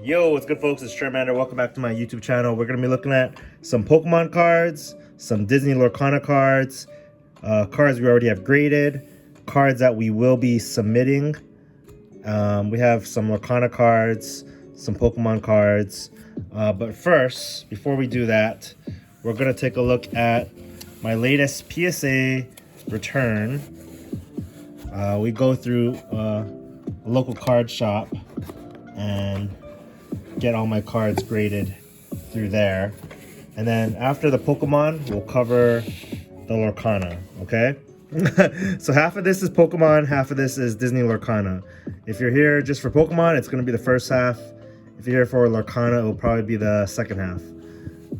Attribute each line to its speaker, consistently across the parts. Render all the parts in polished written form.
Speaker 1: Yo, what's good, folks? It's Charmander. Welcome back to my YouTube channel. We're going to be looking at some Pokemon cards, some Disney Lorcana cards, cards we already have graded, cards that we will be submitting. We have some Lorcana cards, some Pokemon cards. But first, before we do that, we're going to take a look at my latest PSA return. We go through a local card shop and get all my cards graded through there, and then after the Pokemon we'll cover the Lorcana. Okay. So half of this is Pokemon, half of this is Disney Lorcana. If you're here just for Pokemon, it's going to be the first half. If you're here for Lorcana, it will probably be the second half.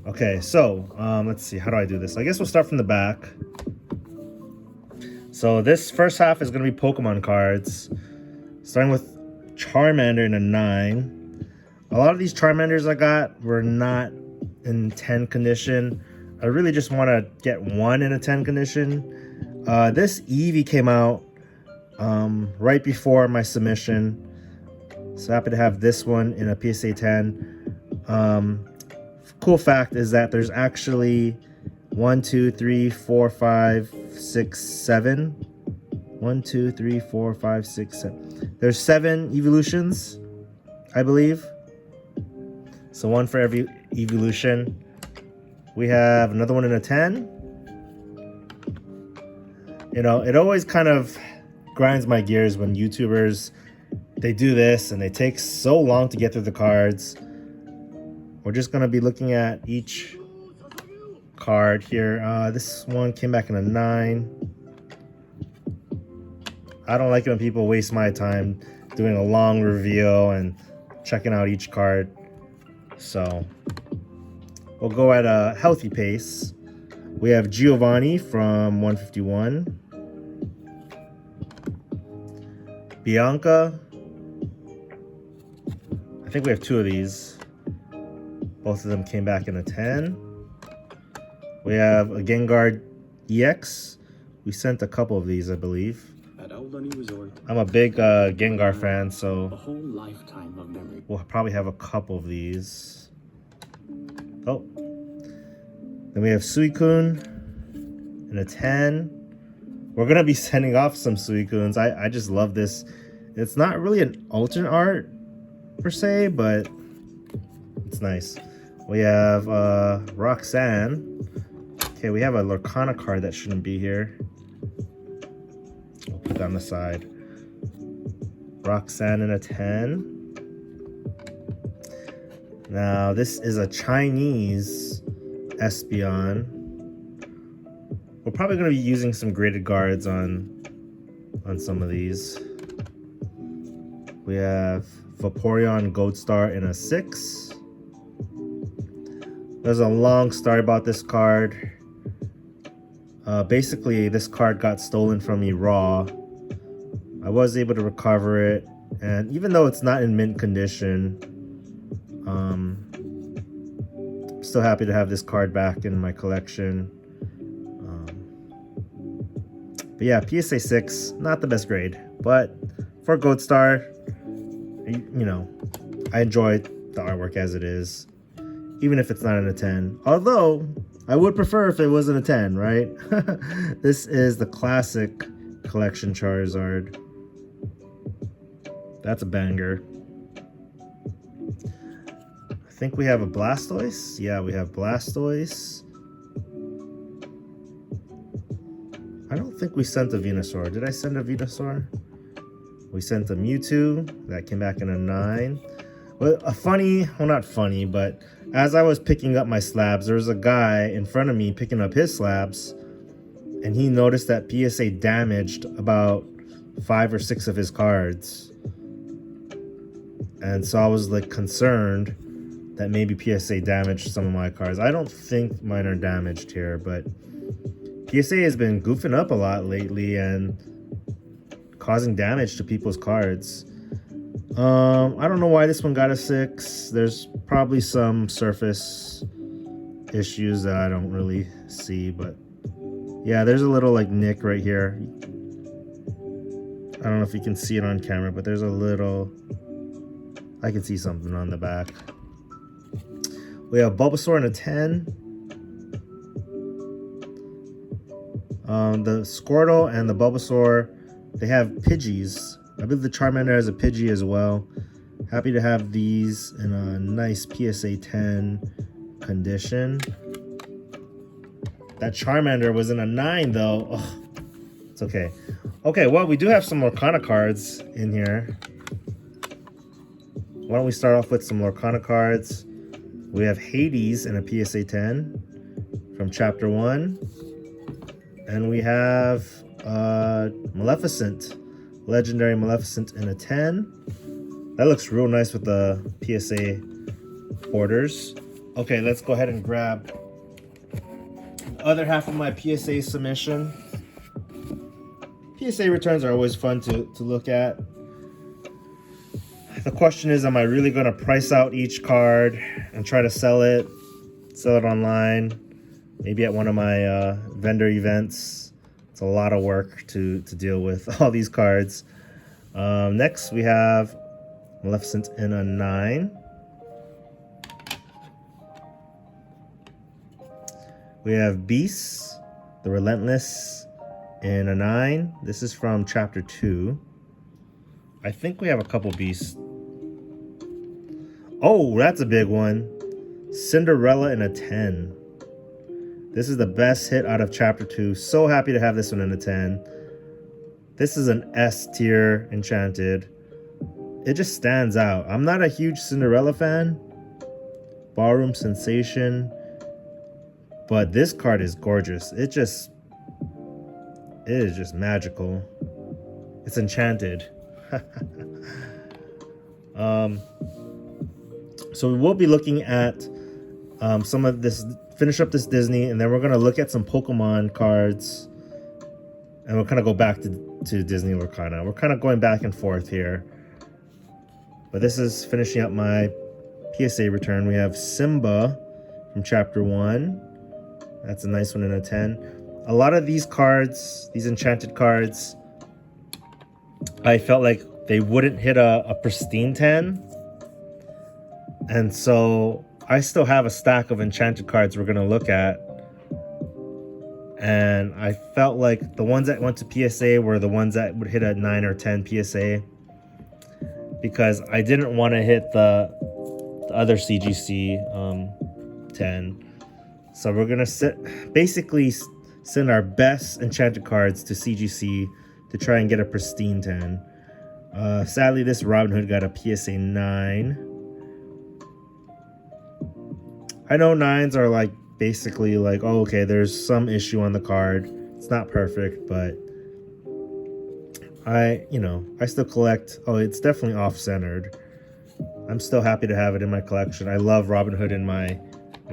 Speaker 1: Okay, so let's see, how do I do this? I guess we'll start from the back. So this first half is going to be Pokemon cards, starting with Charmander in a 9. A lot of these Charmanders I got were not in 10 condition. I really just want to get one in a 10 condition. This Eevee came out right before my submission. So happy to have this one in a PSA 10. Cool fact is that there's actually 1, 2, 3, 4, 5, 6, 7. 1, 2, 3, 4, 5, 6, 7. There's 7 evolutions, I believe. So one for every evolution. We have another one in a 10. You know, it always kind of grinds my gears when YouTubers, they do this and they take so long to get through the cards. We're just going to be looking at each card here. This one came back in a 9. I don't like it when people waste my time doing a long reveal and checking out each card. So we'll go at a healthy pace. We have Giovanni from 151. Bianca. I think we have 2 of these. Both of them came back in a 10. We have a Gengar EX. We sent a couple of these, I believe. I'm a big Gengar fan, so
Speaker 2: a whole lifetime of memory.
Speaker 1: We'll probably have a couple of these. Oh. Then we have Suicune in a 10. We're going to be sending off some Suicunes. I just love this. It's not really an alternate art per se, but it's nice. We have Roxanne. Okay, we have a Lorcana card that shouldn't be here. We'll put that on the side. Roxanne in a 10. Now, this is a Chinese Espeon. We're probably going to be using some graded guards on some of these. We have Vaporeon Gold Star in a 6. There's a long story about this card. Basically, this card got stolen from me raw. I was able to recover it, and even though it's not in mint condition, I'm still happy to have this card back in my collection. But yeah, PSA 6, not the best grade, but for Gold Star, you know, I enjoy the artwork as it is, even if it's not in a 10. Although, I would prefer if it wasn't a 10, right? This is the classic collection Charizard. That's a banger. I think we have a Blastoise. Yeah, we have Blastoise. I don't think we sent a Venusaur. Did I send a Venusaur? We sent a Mewtwo. That came back in a 9. Well, not funny, but as I was picking up my slabs, there was a guy in front of me picking up his slabs, and he noticed that PSA damaged about 5 or 6 of his cards. And so I was like concerned that maybe PSA damaged some of my cards. I don't think mine are damaged here, but PSA has been goofing up a lot lately and causing damage to people's cards. I don't know why this one got a 6. There's probably some surface issues that I don't really see, but yeah, there's a little like nick right here. I don't know if you can see it on camera, but there's a little I can see something on the back. We have Bulbasaur in a 10. The Squirtle and the Bulbasaur, they have Pidgeys. I believe the Charmander has a Pidgey as well. Happy to have these in a nice PSA 10 condition. That Charmander was in a 9 though. Ugh, it's okay. Okay, well, we do have some Lorcana cards in here. Why don't we start off with some Lorcana cards? We have Hades in a PSA 10 from Chapter 1. And we have Maleficent, Legendary Maleficent in a 10. That looks real nice with the PSA borders. Okay, let's go ahead and grab the other half of my PSA submission. PSA returns are always fun to look at. The question is, am I really going to price out each card and try to sell it online? Maybe at one of my vendor events. It's a lot of work to deal with all these cards. Next, we have Maleficent in a 9. We have Beast, the Relentless, in a 9. This is from Chapter 2. I think we have a couple Beasts. Oh, that's a big one. Cinderella in a 10. This is the best hit out of Chapter 2. So happy to have this one in a 10. This is an S tier Enchanted. It just stands out. I'm not a huge Cinderella fan. Ballroom Sensation. But this card is gorgeous. It is just magical. It's enchanted. So we will be looking at some of this, finish up this Disney, and then we're going to look at some Pokemon cards, and we'll kind of go back to Disney Lorcana. We're kind of going back and forth here. But this is finishing up my PSA return. We have Simba from Chapter 1. That's a nice one in a 10. A lot of these cards, these enchanted cards, I felt like they wouldn't hit a pristine 10. And so I still have a stack of enchanted cards we're going to look at. And I felt like the ones that went to PSA were the ones that would hit a 9 or 10 PSA. Because I didn't want to hit the other CGC 10. So we're going to basically send our best enchanted cards to CGC to try and get a pristine 10. Sadly, this Robin Hood got a PSA 9. I know 9s are like basically like, oh, okay, there's some issue on the card. It's not perfect, but I still collect. Oh, it's definitely off-centered. I'm still happy to have it in my collection. I love Robin Hood in my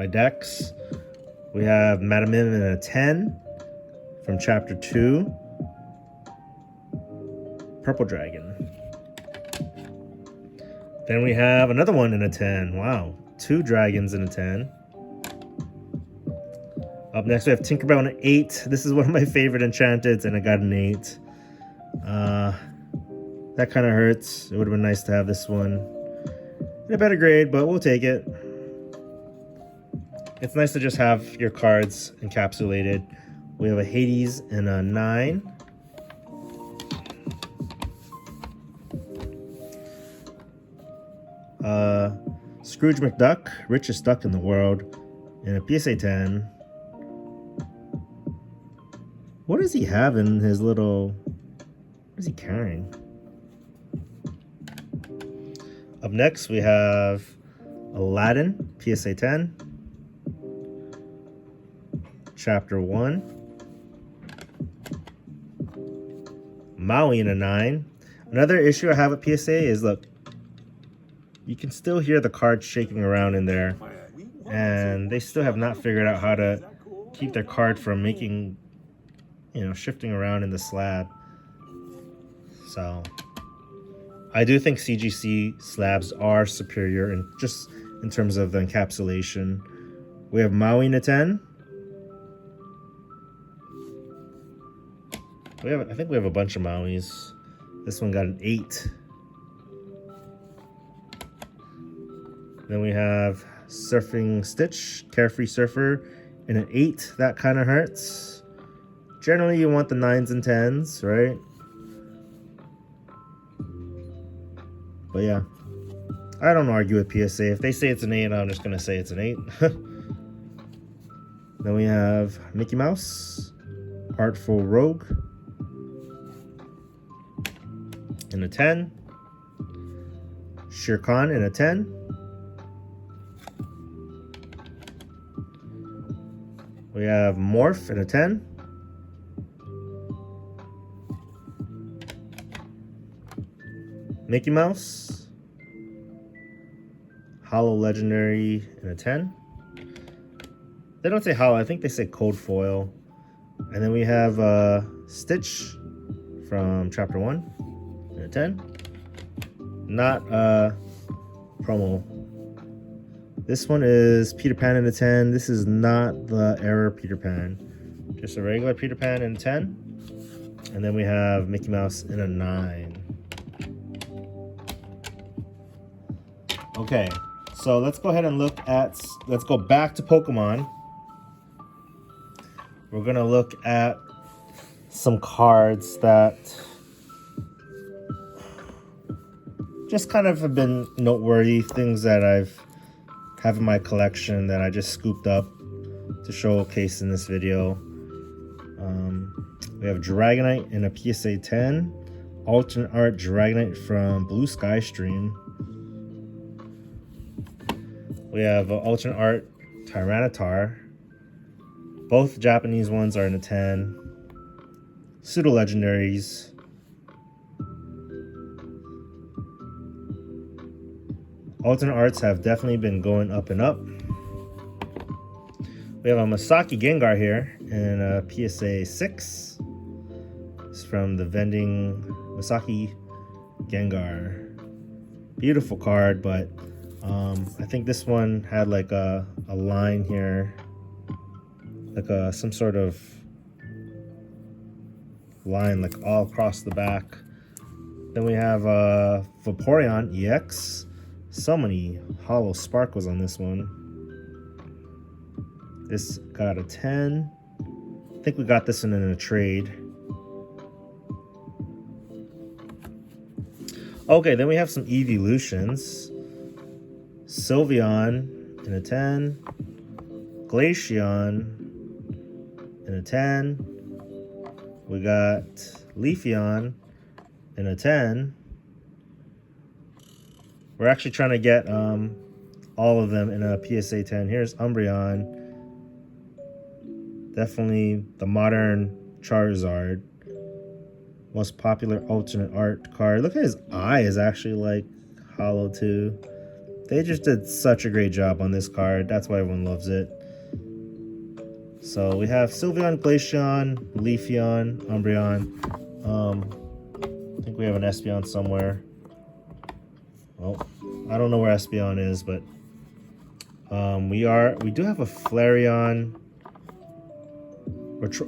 Speaker 1: decks. We have Madame Mim in a 10 from Chapter 2. Purple Dragon. Then we have another one in a 10. Wow. 2 dragons in a 10. Up next, we have Tinkerbell in an 8. This is one of my favorite enchanteds, and I got an 8. That kind of hurts. It would have been nice to have this one in a better grade, but we'll take it. It's nice to just have your cards encapsulated. We have a Hades in a 9. Scrooge McDuck, richest duck in the world, in a PSA 10. What does he have in his little... What is he carrying? Up next, we have Aladdin, PSA 10. Chapter 1. Maui in a 9. Another issue I have at PSA is, look, you can still hear the cards shaking around in there, and they still have not figured out how to keep their card from making, shifting around in the slab. So I do think CGC slabs are superior in terms of the encapsulation. We have Maui in a 10. I think we have a bunch of Mauis. This one got an 8. Then we have Surfing Stitch, Carefree Surfer, in an 8. That kind of hurts. Generally, you want the 9s and 10s, right? But yeah, I don't argue with PSA. If they say it's an 8, I'm just gonna say it's an 8. Then we have Mickey Mouse, Artful Rogue, in a 10. Shere Khan in a 10. We have Morph in a 10. Mickey Mouse, Hollow Legendary in a 10. They don't say hollow, I think they say cold foil. And then we have Stitch from Chapter 1 in a 10. Not promo. This one is Peter Pan in a 10. This is not the Error Peter Pan. Just a regular Peter Pan in a 10. And then we have Mickey Mouse in a 9. Okay, so let's go ahead and let's go back to Pokemon. We're gonna look at some cards that just kind of have been noteworthy, things that I've have in my collection that I just scooped up to showcase in this video. We have Dragonite in a PSA 10, alternate art Dragonite from Blue Sky Stream. We have alternate art Tyranitar. Both Japanese ones are in a 10. Pseudo legendaries. Alternate arts have definitely been going up and up. We have a Masaki Gengar here in a PSA 6. It's from the vending Masaki Gengar. Beautiful card, but I think this one had like a line here, like some sort of line like all across the back. Then we have Vaporeon EX. So many hollow sparkles on this one. This got a 10. I think we got this one in a trade. Okay, then we have some evolutions. Sylveon in a 10. Glaceon in a 10. We got Leafeon in a 10. We're actually trying to get all of them in a PSA 10. Here's Umbreon. Definitely the modern Charizard. Most popular alternate art card. Look at his eye is actually like hollow too. They just did such a great job on this card. That's why everyone loves it. So we have Sylveon, Glaceon, Leafeon, Umbreon. I think we have an Espeon somewhere. Well, I don't know where Espeon is, but we do have a Flareon.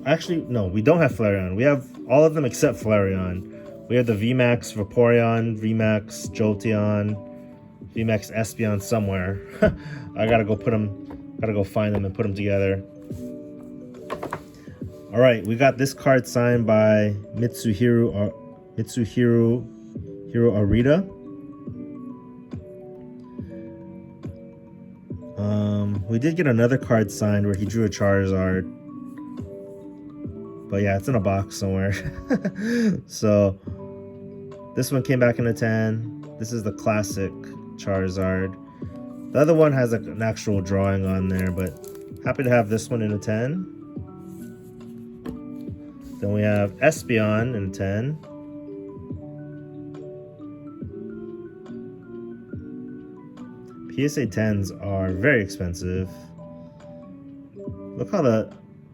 Speaker 1: Actually, no, we don't have Flareon. We have all of them except Flareon. We have the VMAX Vaporeon, VMAX Jolteon, VMAX Espeon somewhere. I gotta go find them and put them together. All right, we got this card signed by Mitsuhiro Arita. We did get another card signed where he drew a Charizard. But yeah, it's in a box somewhere. So this one came back in a 10. This is the classic Charizard. The other one has an actual drawing on there, but happy to have this one in a 10. Then we have Espeon in a 10. PSA 10s are very expensive. Look how the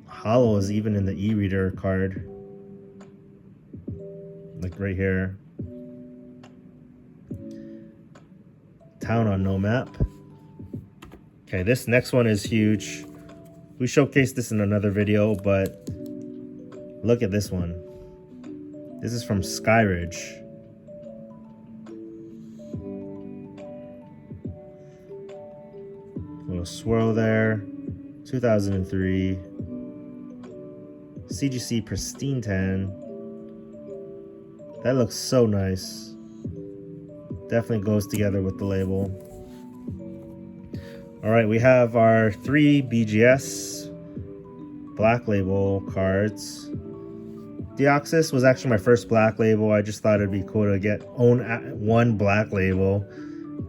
Speaker 1: hollow is even in the e-reader card. Like right here. Town on no map. Okay, this next one is huge. We showcased this in another video, but look at this one. This is from Skyridge. swirl there. 2003. CGC Pristine 10. That looks so nice. Definitely goes together with the label. Alright, we have our 3 BGS black label cards. Deoxys was actually my first black label. I just thought it'd be cool to own one black label.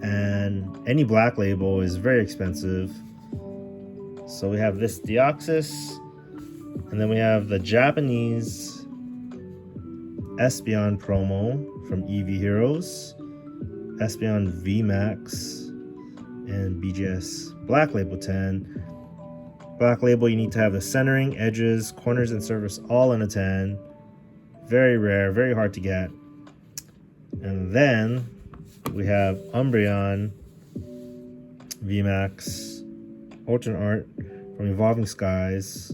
Speaker 1: And any black label is very expensive. So we have this Deoxys. And then we have the Japanese Espeon promo from EV Heroes, Espeon VMAX, and BGS Black Label 10. Black Label, you need to have the centering, edges, corners, and surface all in a 10. Very rare, very hard to get. And then we have Umbreon VMAX Alternate Art from Evolving Skies.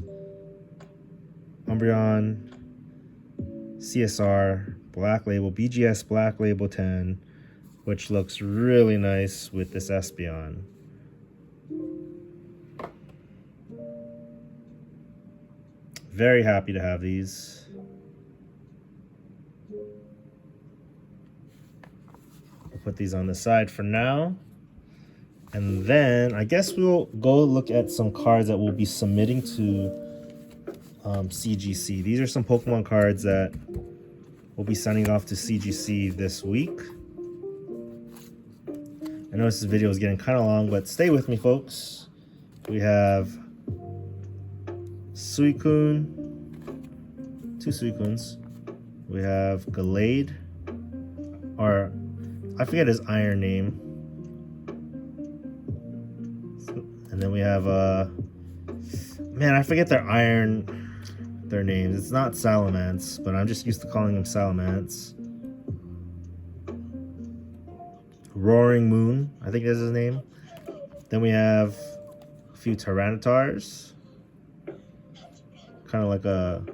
Speaker 1: Umbreon CSR Black Label, BGS Black Label 10, which looks really nice with this Espeon. Very happy to have these. I'll put these on the side for now. And then I guess we'll go look at some cards that we'll be submitting to CGC. These are some Pokemon cards that we'll be sending off to CGC this week. I know this video is getting kind of long, but stay with me, folks. We have Suicune, 2 Suicunes. We have Gallade, or I forget his iron name. And then we have man, I forget their names. It's not Salamence, but I'm just used to calling him Salamence. Roaring Moon, I think is his name. Then we have a few Tyrantars. Kind of like a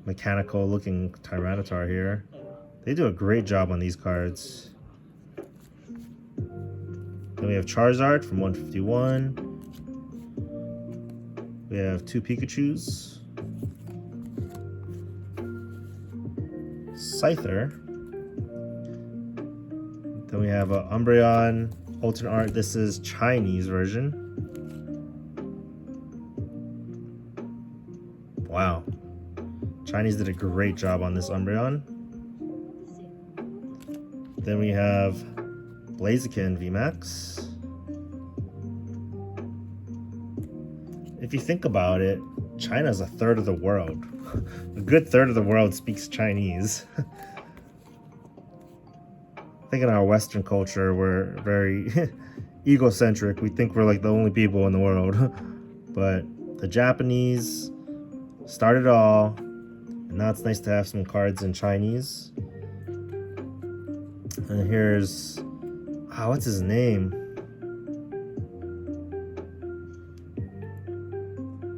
Speaker 1: mechanical looking Tyranitar here. They do a great job on these cards. Then we have Charizard from 151. We have 2 Pikachus. Scyther. Then we have a Umbreon Alternate Art. This is Chinese version. Wow. Chinese did a great job on this Umbreon. Then we have Blaziken VMAX. If you think about it, China's a third of the world. A good third of the world speaks Chinese. I think in our Western culture, we're very egocentric. We think we're like the only people in the world. But the Japanese started it all. And now it's nice to have some cards in Chinese. And here's, what's his name?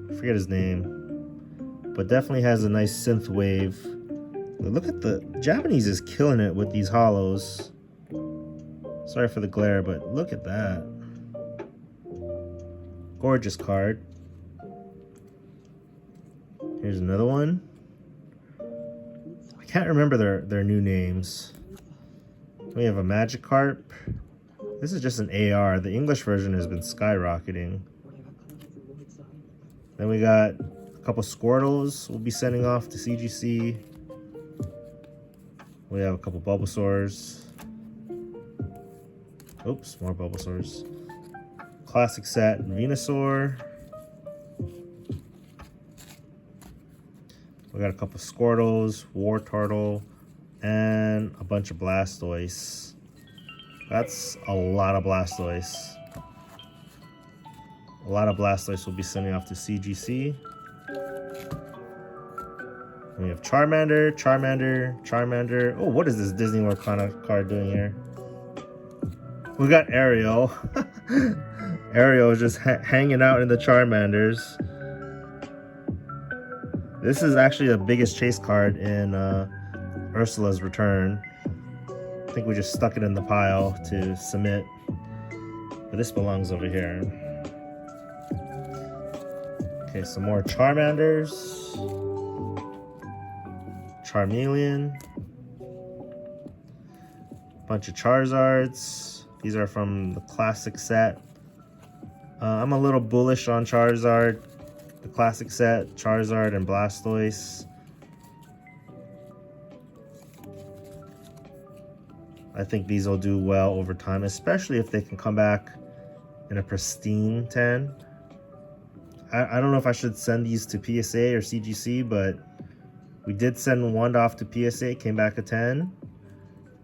Speaker 1: I forget his name. But definitely has a nice synth wave. Look at the Japanese is killing it with these holos. Sorry for the glare, but look at that. Gorgeous card. Here's another one. I can't remember their new names. We have a Magikarp. This is just an AR. The English version has been skyrocketing. Then we got a couple Squirtles we'll be sending off to CGC. We have a couple Bulbasaurs. Oops, more Bulbasaurs. Classic set Venusaur. We got a couple Squirtles, Wartortle, and a bunch of Blastoise. That's a lot of Blastoise. A lot of Blastoise will be sending off to CGC. And we have Charmander, Charmander, Charmander. Oh, what is this Disney Lorcana card doing here? We got Ariel. Ariel is just hanging out in the Charmanders. This is actually the biggest chase card in Ursula's Return. I think we just stuck it in the pile to submit. But this belongs over here. Okay, some more Charmanders. Charmeleon. Bunch of Charizards. These are from the classic set. I'm a little bullish on Charizard. The classic set, Charizard and Blastoise. I think these will do well over time, especially if they can come back in a pristine 10. I don't know if I should send these to PSA or CGC, but we did send one off to PSA, came back a 10.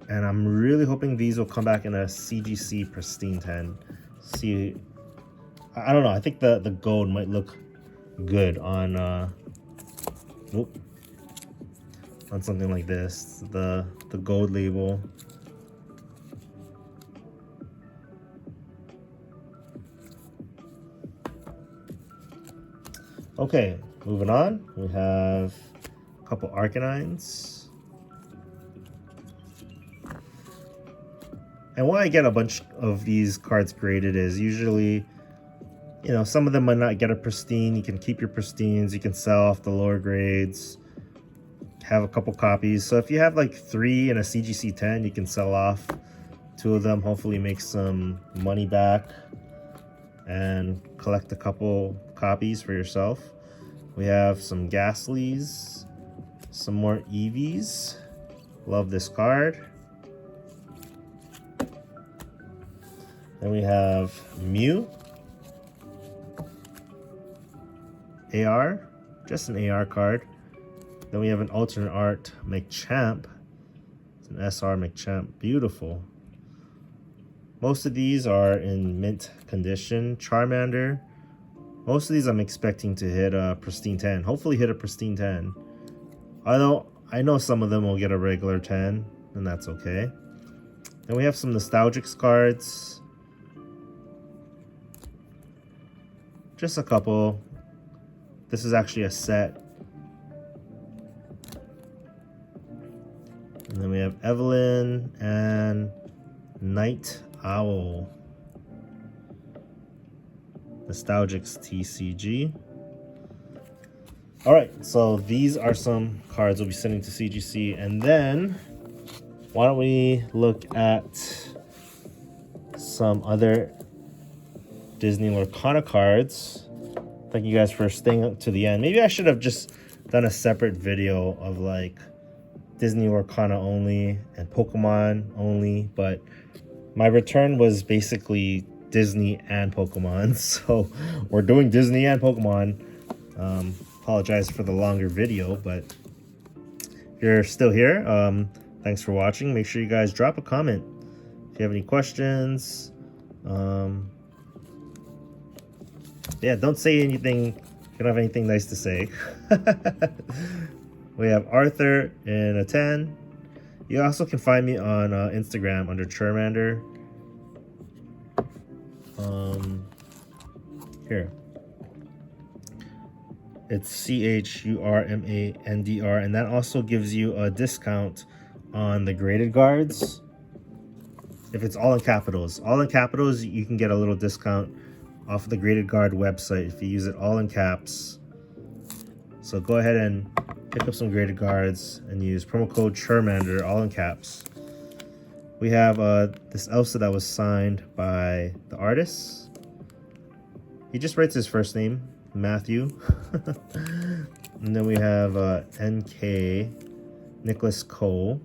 Speaker 1: And I'm really hoping these will come back in a CGC pristine 10. See, I don't know. I think the gold might look good on on something like this. The gold label. Okay, moving on. We have a couple Arcanines. And why I get a bunch of these cards graded is usually, you know, some of them might not get a pristine. You can keep your pristines. You can sell off the lower grades. Have a couple copies. So if you have like 3 in a CGC 10, you can sell off 2 of them. Hopefully make some money back and collect a couple copies for yourself. We have some Gastlys, some more Eevees. Love this card. Then we have Mew. AR, just an AR card. Then we have an alternate art Machamp. It's an SR Machamp, beautiful. Most of these are in mint condition. Charmander, most of these I'm expecting to hit a pristine 10. Hopefully hit a pristine 10. Although I know some of them will get a regular 10, and that's okay. Then we have some Nostalgics cards. Just a couple. This is actually a set. And then we have Evelyn and Night Owl. Nostalgics TCG. Alright, so these are some cards we'll be sending to CGC. And then, why don't we look at some other Disney Lorcana cards. Thank you guys for staying up to the end. Maybe I should have just done a separate video of like Disney Lorcana only and Pokemon only, but my return was basically Disney and Pokemon, so we're doing Disney and Pokemon. Apologize for the longer video, but if you're still here, thanks for watching. Make sure you guys drop a comment if you have any questions. Yeah, don't say anything if you don't have anything nice to say. We have Arthur in a 10. You also can find me on Instagram under Charmander. Here. It's CHURMANDR, and that also gives you a discount on the graded cards. If it's all in capitals. All in capitals, you can get a little discount off of the Graded Guard website if you use it all in caps. So go ahead and pick up some graded cards and use promo code Charmander, all in caps. We have this Elsa that was signed by the artist. He just writes his first name, Matthew. And then we have NK Nicholas Cole,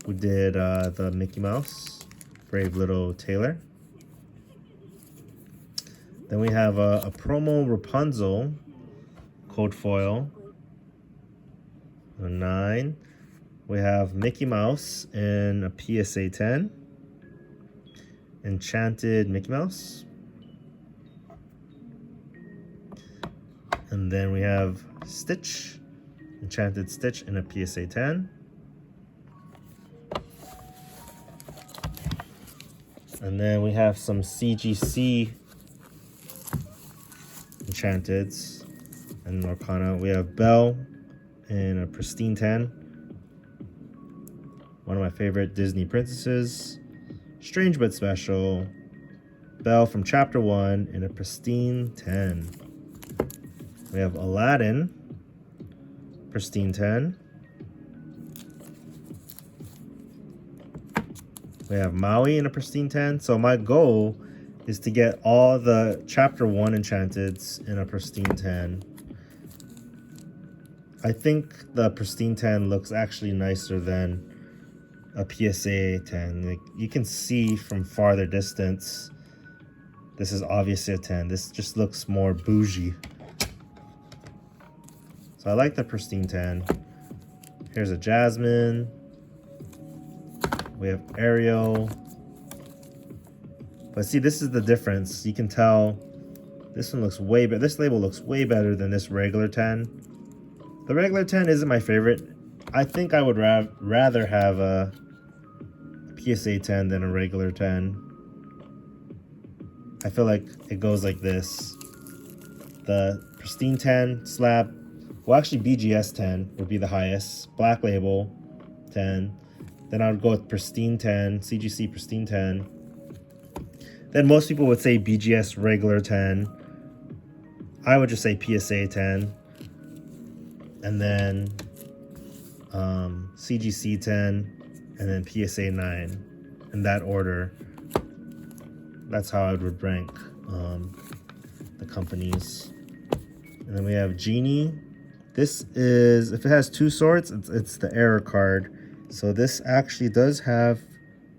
Speaker 1: who did the Mickey Mouse, Brave Little Tailor. Then we have a promo Rapunzel code foil, a 9. We have Mickey Mouse in a PSA 10, Enchanted Mickey Mouse. And then we have Stitch, Enchanted Stitch in a PSA 10. And then we have some CGC Enchanteds and Lorcana. We have Belle in a pristine 10. One of my favorite Disney princesses. Strange but special. Belle from Chapter 1 in a pristine 10. We have Aladdin, Pristine 10. We have Maui in a Pristine 10. So my goal is to get all the Chapter 1 Enchanteds in a Pristine 10. I think the Pristine 10 looks actually nicer than a PSA 10. Like, you can see from farther distance, this is obviously a 10. This just looks more bougie. So I like the Pristine 10. Here's a Jasmine. We have Ariel. But see, this is the difference. You can tell this one looks way better. This label looks way better than this regular 10. The regular 10 isn't my favorite. I think I would rather have a PSA 10 than a regular 10. I feel like it goes like this. The Pristine 10 slab, well actually BGS 10 would be the highest. Black label 10. Then I would go with Pristine 10, CGC Pristine 10. Then most people would say BGS regular 10. I would just say PSA 10. And then CGC 10, and then PSA 9, in that order. That's how I would rank the companies. And then we have Genie. This is, if it has 2 swords, it's the error card. So this actually does have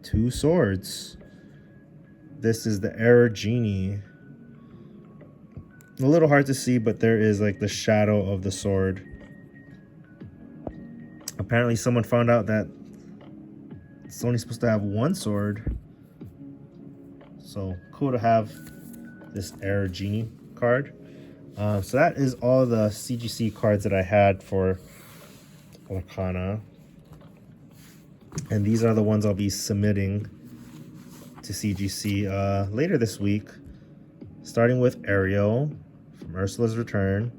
Speaker 1: 2 swords. This is the error Genie. A little hard to see, but there is like the shadow of the sword. Apparently someone found out that it's only supposed to have 1 sword. So cool to have this Error Genie card. So that is all the CGC cards that I had for Lorcana. And these are the ones I'll be submitting to CGC later this week. Starting with Ariel from Ursula's Return.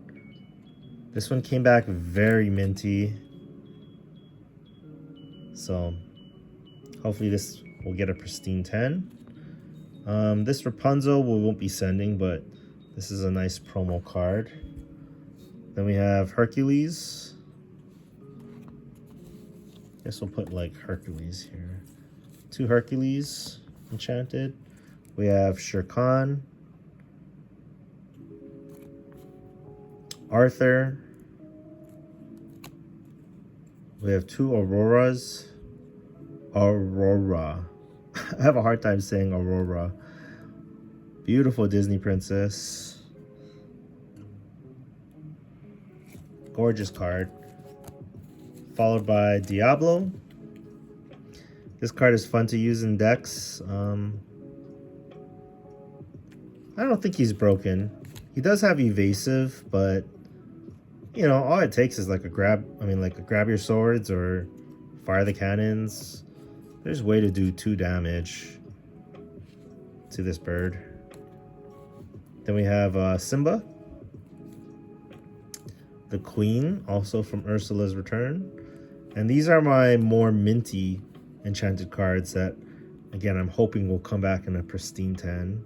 Speaker 1: This one came back very minty. So hopefully this will get a Pristine 10. This Rapunzel we won't be sending, but this is a nice promo card. Then we have Hercules. Guess we'll put like Hercules here. 2 Hercules Enchanted. We have Shere Khan, Arthur. We have 2 Auroras. Aurora. I have a hard time saying Aurora. Beautiful Disney princess. Gorgeous card. Followed by Diablo. This card is fun to use in decks. I don't think he's broken. He does have evasive, but you know, all it takes is like a grab. I mean, like a grab your swords or fire the cannons. There's a way to do 2 damage to this bird. Then we have Simba, the Queen, also from Ursula's Return. And these are my more minty enchanted cards that, again, I'm hoping will come back in a Pristine 10.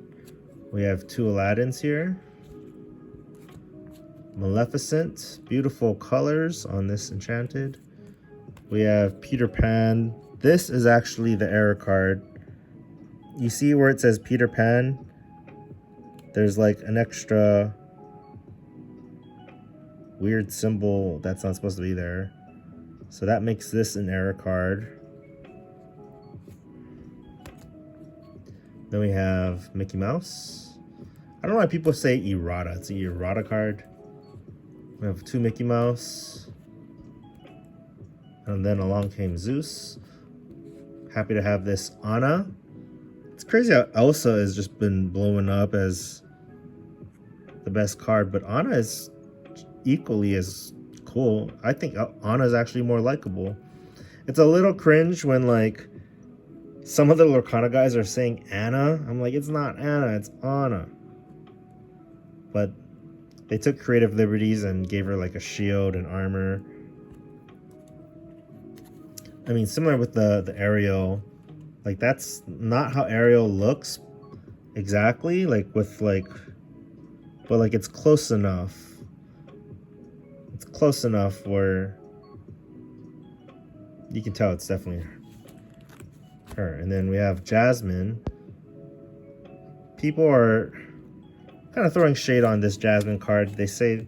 Speaker 1: We have 2 Aladdins here. Maleficent, beautiful colors on this enchanted. We have Peter Pan. This is actually the error card. You see where it says Peter Pan? There's like an extra weird symbol that's not supposed to be there. So that makes this an error card. Then we have Mickey Mouse. I don't know why people say errata. It's an errata card. We have 2 Mickey Mouse. And then along came Zeus. Happy to have this Anna. It's crazy how Elsa has just been blowing up as the best card, but Anna is equally as cool. I think Anna is actually more likable. It's a little cringe when like some of the Lorcana guys are saying Anna. I'm like, it's not Anna, it's Anna. But they took creative liberties and gave her like a shield and armor. I mean, similar with the Ariel, like that's not how Ariel looks exactly, like with like, but like it's close enough. close enough where you can tell it's definitely her. And then we have Jasmine. People are kind of throwing shade on this Jasmine card. They say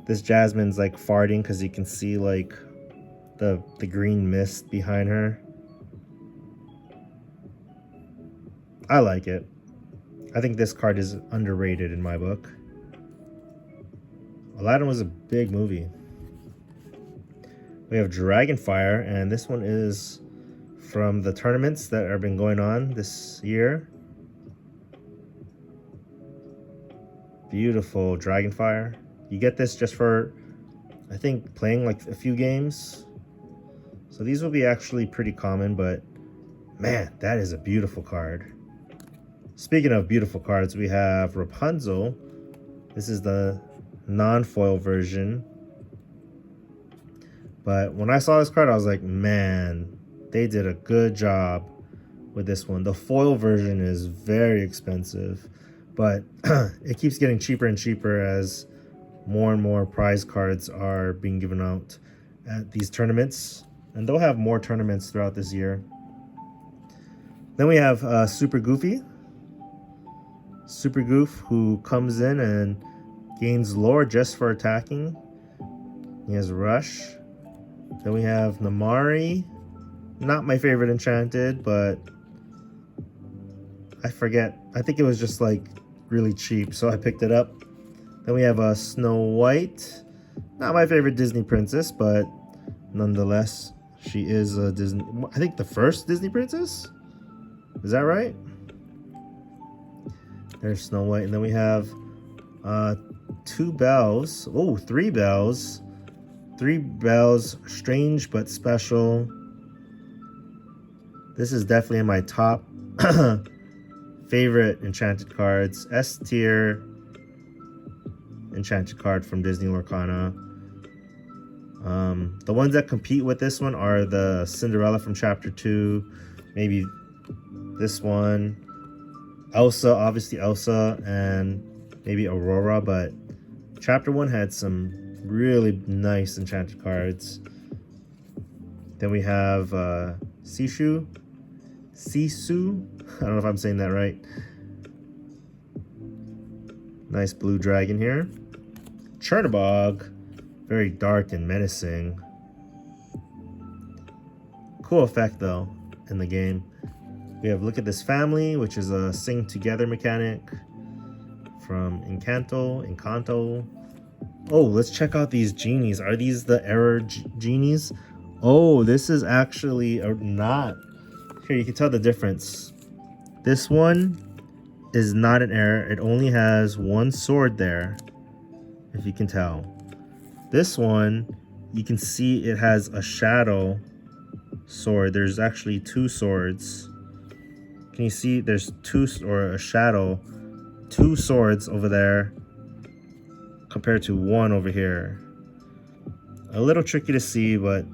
Speaker 1: this Jasmine's like farting because you can see like the green mist behind her. I like it. I think this card is underrated in my book. Aladdin was a big movie. We have Dragonfire, and this one is from the tournaments that have been going on this year. Beautiful Dragonfire. You get this just for, I think, playing like a few games. So these will be actually pretty common, but man, that is a beautiful card. Speaking of beautiful cards, we have Rapunzel. This is the non-foil version. But when I saw this card, I was like, man, they did a good job with this one. The foil version is very expensive, but it keeps getting cheaper and cheaper as more and more prize cards are being given out at these tournaments. And they'll have more tournaments throughout this year. Then we have Super Goofy. Super Goof, who comes in and gains lore just for attacking. He has Rush. Then we have Namari. Not my favorite Enchanted, but I forget. I think it was just like really cheap, so I picked it up. Then we have Snow White. Not my favorite Disney princess, but nonetheless, she is a Disney. I think the first Disney princess. Is that right? There's Snow White, and then we have 2 bells. Oh, 3 bells. 3 bells, strange but special. This is definitely in my top favorite Enchanted cards. S tier Enchanted card from Disney Lorcana. The ones that compete with this one are the Cinderella from Chapter 2. Maybe this one. Elsa, obviously Elsa, and maybe Aurora, but Chapter 1 had some really nice Enchanted cards. Then we have Sisu. I don't know if I'm saying that right. Nice blue dragon here. Chernabog, very dark and menacing. Cool effect though in the game. We have Look at This Family, which is a sing together mechanic from Encanto. Oh, let's check out these genies. Are these the error genies? Oh, this is actually not. Here, you can tell the difference. This one is not an error. It only has 1 sword there, if you can tell. This one, you can see it has a shadow sword. There's actually 2 swords. Can you see there's 2 swords over there compared to 1 over here. A little tricky to see, but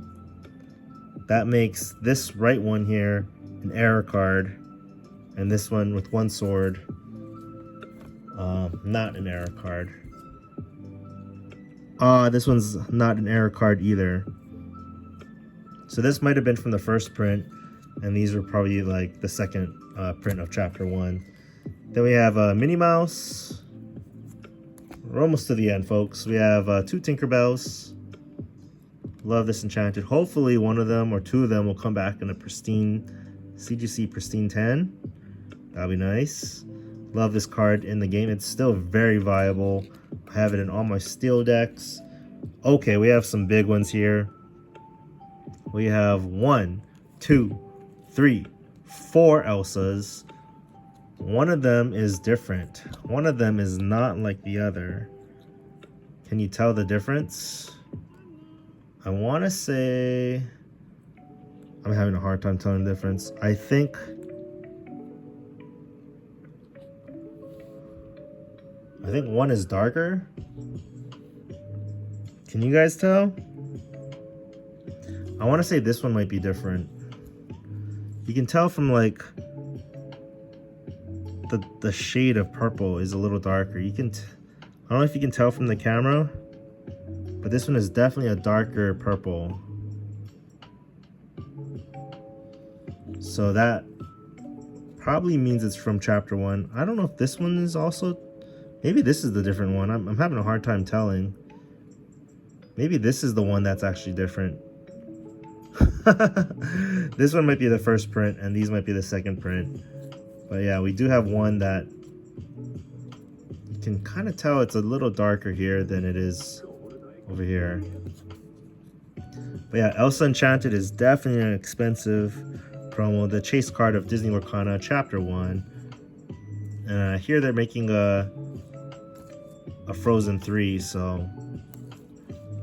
Speaker 1: that makes this right one here an error card, and this one with 1 sword not an error card. This one's not an error card either. So this might have been from the first print, and these are probably like the second print of Chapter 1. Then we have Minnie Mouse. We're almost to the end, folks. We have 2 Tinkerbells. Love this Enchanted. Hopefully one of them or 2 of them will come back in a Pristine CGC Pristine 10. That'll be nice. Love this card in the game. It's still very viable. I have it in all my steel decks. Okay, we have some big ones here. We have 1, 2, 3, 4 Elsas. One of them is different. One of them is not like the other. Can you tell the difference? I want to say... I'm having a hard time telling the difference. I think... one is darker. Can you guys tell? I want to say this one might be different. You can tell from like the shade of purple is a little darker. You can I don't know if you can tell from the camera, But this one is definitely a darker purple. So that probably means it's from chapter 1. I don't know if this one is also... Maybe this is the different one. I'm having a hard time telling. Maybe this is the one that's actually different. This one might be the first print, and these might be the second print. But yeah, we do have one that you can kind of tell it's a little darker here than it is over here. But yeah, Elsa Enchanted is definitely an expensive promo. The chase card of Disney Lorcana Chapter 1. And I hear they're making a Frozen 3, so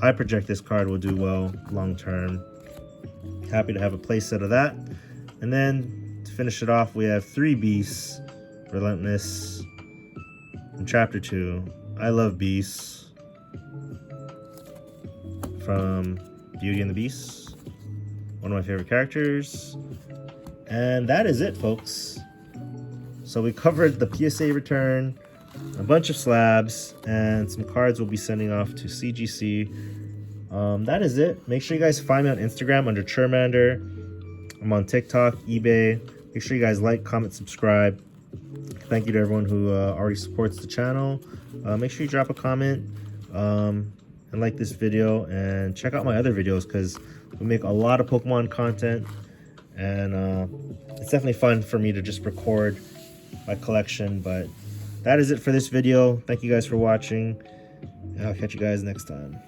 Speaker 1: I project this card will do well long term. Happy to have a playset of that. And then to finish it off, we have 3 Beasts. Relentless from Chapter 2. I love Beasts from Beauty and the Beast. One of my favorite characters. And that is it, folks. So we covered the PSA return, a bunch of slabs, and some cards we'll be sending off to CGC. That is it. Make sure you guys find me on Instagram under Charmander. I'm on TikTok, eBay. Make sure you guys like, comment, subscribe. Thank you to everyone who already supports the channel. Make sure you drop a comment and like this video, and check out my other videos because we make a lot of Pokemon content, and it's definitely fun for me to just record my collection. But that is it for this video. Thank you guys for watching, and I'll catch you guys next time.